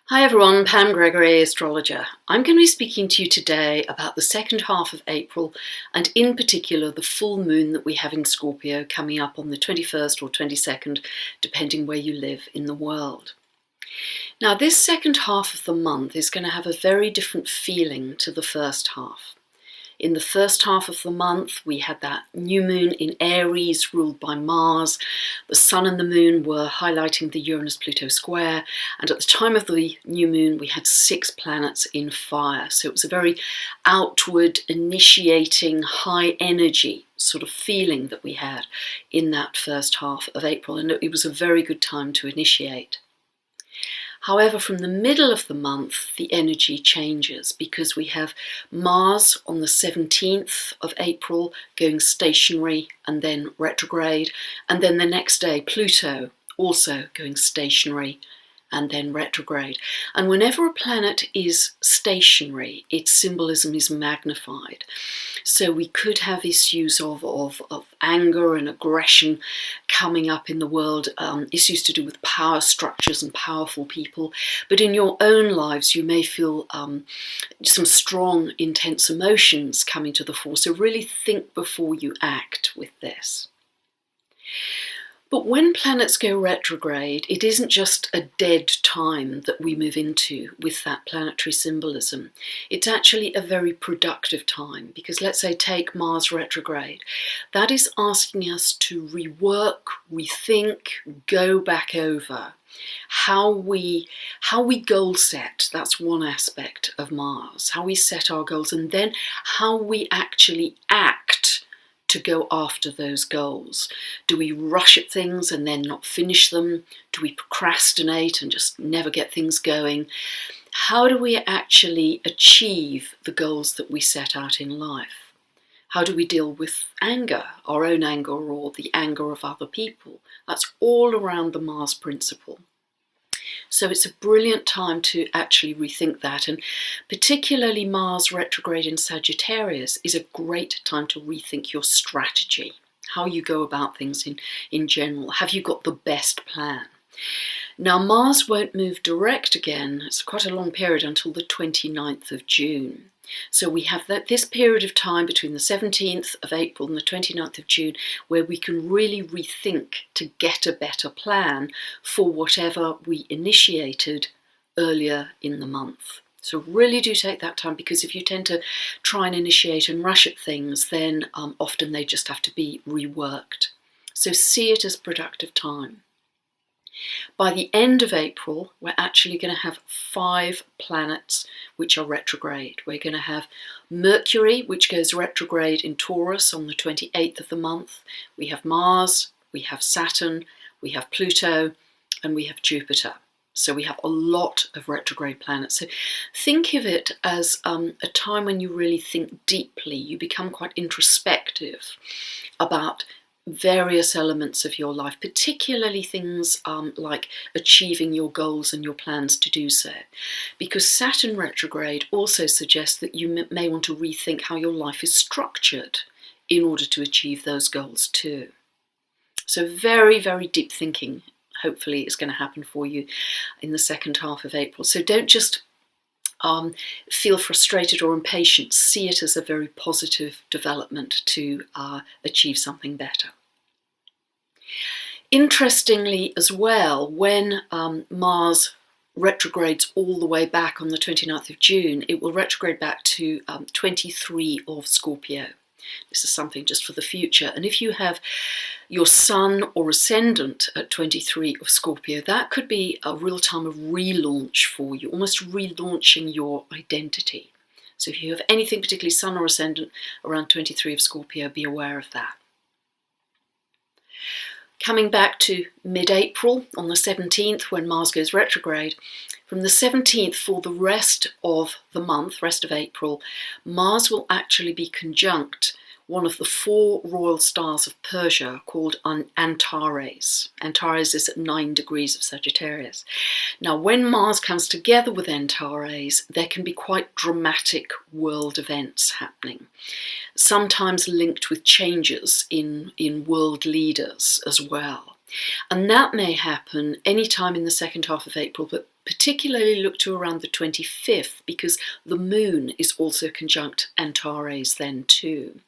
Hi everyone, Pam Gregory, astrologer. I'm going to be speaking to you today about the second half of April and in particular the full moon that we have in Scorpio coming up on the 21st or 22nd, depending where you live in the world. Now this second half of the month is going to have a very different feeling to the first half. In the first half of the month, we had that new moon in Aries ruled by Mars. The sun and the moon were highlighting the Uranus-Pluto square. And at the time of the new moon, we had 6 planets in fire. So it was a very outward, initiating, high energy sort of feeling that we had in that first half of April. And it was a very good time to initiate. However, from the middle of the month, the energy changes because we have Mars on the 17th of April going stationary and then retrograde, and then the next day Pluto also going stationary and then retrograde. And whenever a planet is stationary, its symbolism is magnified. So we could have issues of anger and aggression coming up in the world, issues to do with power structures and powerful people. But in your own lives, you may feel some strong, intense emotions coming to the fore. So really think before you act with this. But when planets go retrograde, it isn't just a dead time that we move into with that planetary symbolism. It's actually a very productive time because let's say take Mars retrograde. That is asking us to rework, rethink, go back over how we goal set. That's one aspect of Mars, how we set our goals, and then how we actually act to go after those goals. Do we rush at things and then not finish them? Do we procrastinate and just never get things going? How do we actually achieve the goals that we set out in life? How do we deal with anger, our own anger or the anger of other people? That's all around the Mars principle. So it's a brilliant time to actually rethink that, and particularly Mars retrograde in Sagittarius is a great time to rethink your strategy, how you go about things in general. Have you got the best plan? Now Mars won't move direct again, it's quite a long period until the 29th of June. So we have this period of time between the 17th of April and the 29th of June where we can really rethink to get a better plan for whatever we initiated earlier in the month. So really do take that time, because if you tend to try and initiate and rush at things, then often they just have to be reworked. So see it as productive time. By the end of April, we're actually going to have 5 planets which are retrograde. We're going to have Mercury, which goes retrograde in Taurus on the 28th of the month. We have Mars, we have Saturn, we have Pluto, and we have Jupiter. So we have a lot of retrograde planets. So think of it as a time when you really think deeply. You become quite introspective about various elements of your life, particularly things like achieving your goals and your plans to do so. Because Saturn retrograde also suggests that you may want to rethink how your life is structured in order to achieve those goals too. So very, very deep thinking, hopefully, is going to happen for you in the second half of April. So don't just feel frustrated or impatient. See it as a very positive development to achieve something better. Interestingly as well, when Mars retrogrades all the way back on the 29th of June, it will retrograde back to 23 of Scorpio. This is something just for the future. And if you have your sun or ascendant at 23 of Scorpio, that could be a real time of relaunch for you, almost relaunching your identity. So if you have anything particularly sun or ascendant around 23 of Scorpio, be aware of that. Coming back to mid-April on the 17th when Mars goes retrograde, from the 17th for the rest of the month, rest of April, Mars will actually be conjunct one of the 4 royal stars of Persia called Antares. Antares is at 9 degrees of Sagittarius. Now, when Mars comes together with Antares, there can be quite dramatic world events happening, sometimes linked with changes in world leaders as well. And that may happen any time in the second half of April, but particularly look to around the 25th, because the moon is also conjunct Antares then too.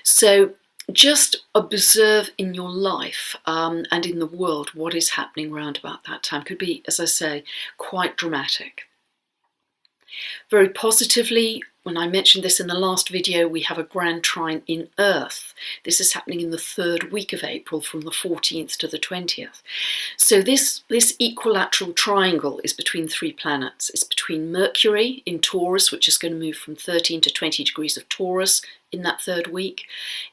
So just observe in your life and in the world what is happening around about that time. Could be, as I say, quite dramatic. Very positively, when I mentioned this in the last video, we have a grand trine in Earth. This is happening in the 3rd week of April from the 14th to the 20th. So this equilateral triangle is between 3 planets. It's between Mercury in Taurus, which is going to move from 13 to 20 degrees of Taurus in that 3rd week.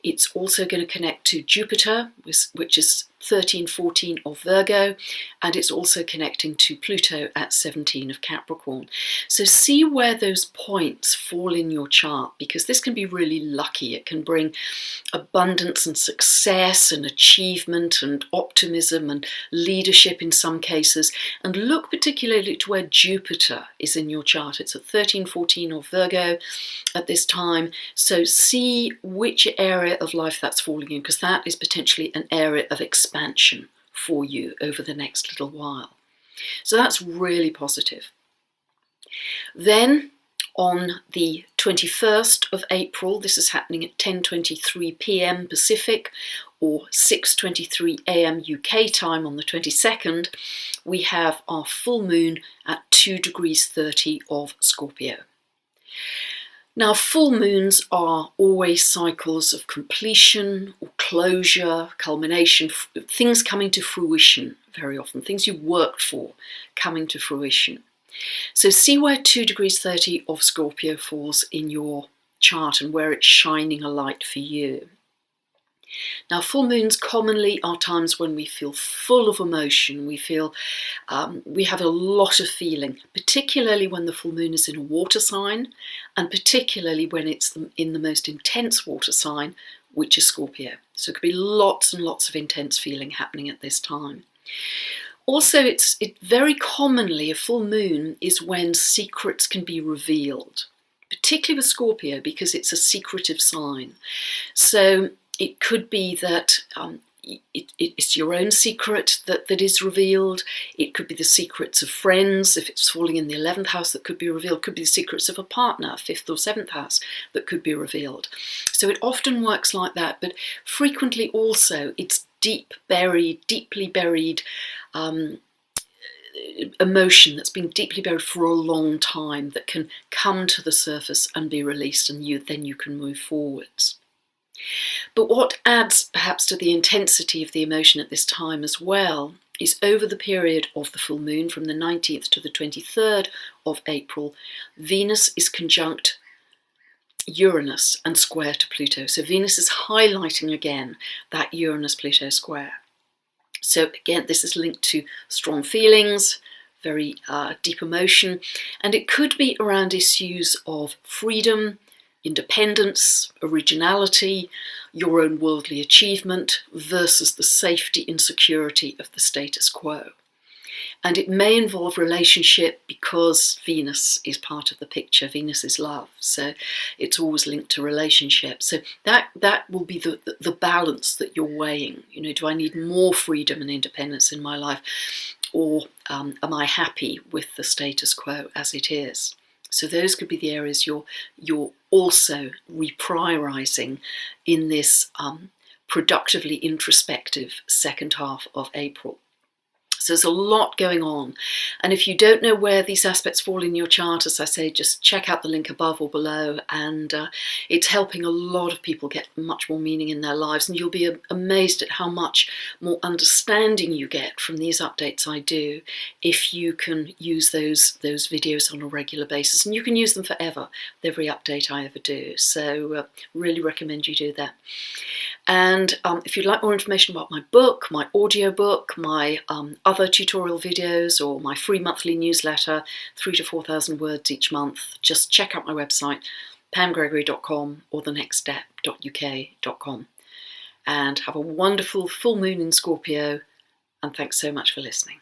It's also going to connect to Jupiter, which is 13, 14 of Virgo, and it's also connecting to Pluto at 17 of Capricorn. So see where those points fall in your chart, because this can be really lucky. It can bring abundance and success and achievement and optimism and leadership in some cases. And look particularly to where Jupiter is in your chart. It's at 13, 14 of Virgo at this time. So see which area of life that's falling in, because that is potentially an area of expansion for you over the next little while. So that's really positive. Then on the 21st of April, this is happening at 10:23 p.m. Pacific or 6:23 a.m. UK time on the 22nd, we have our full moon at 2 degrees 30 of Scorpio. Now, full moons are always cycles of completion or closure, culmination, things coming to fruition very often, things you worked for coming to fruition. So see where 2 degrees 30 of Scorpio falls in your chart and where it's shining a light for you. Now, full moons commonly are times when we feel full of emotion. We feel we have a lot of feeling, particularly when the full moon is in a water sign, and particularly when it's in the most intense water sign, which is Scorpio. So it could be lots and lots of intense feeling happening at this time. Also, it very commonly a full moon is when secrets can be revealed, particularly with Scorpio because it's a secretive sign. So it could be that it's your own secret that is revealed. It could be the secrets of friends, if it's falling in the 11th house, that could be revealed. It could be the secrets of a partner, 5th or 7th house, that could be revealed. So it often works like that, but frequently also it's deeply buried emotion that's been deeply buried for a long time that can come to the surface and be released, and then you can move forwards. But what adds perhaps to the intensity of the emotion at this time as well is over the period of the full moon from the 19th to the 23rd of April, Venus is conjunct Uranus and square to Pluto. So Venus is highlighting again that Uranus-Pluto square. So again, this is linked to strong feelings, very deep emotion, and it could be around issues of freedom, independence, originality, your own worldly achievement versus the safety and security of the status quo. And it may involve relationship because Venus is part of the picture. Venus is love, so it's always linked to relationship. So that will be the balance that you're weighing. You know, do I need more freedom and independence in my life, or am I happy with the status quo as it is? So those could be the areas you're also reprioritizing in this productively introspective second half of April. So there's a lot going on. And if you don't know where these aspects fall in your chart, as I say, just check out the link above or below. And it's helping a lot of people get much more meaning in their lives. And you'll be amazed at how much more understanding you get from these updates I do if you can use those videos on a regular basis. And you can use them forever, every update I ever do. So really recommend you do that. And if you'd like more information about my book, my audiobook, my other tutorial videos, or my free monthly newsletter, 3,000 to 4,000 words each month, just check out my website, pamgregory.com or thenextstep.uk.com. And have a wonderful full moon in Scorpio, and thanks so much for listening.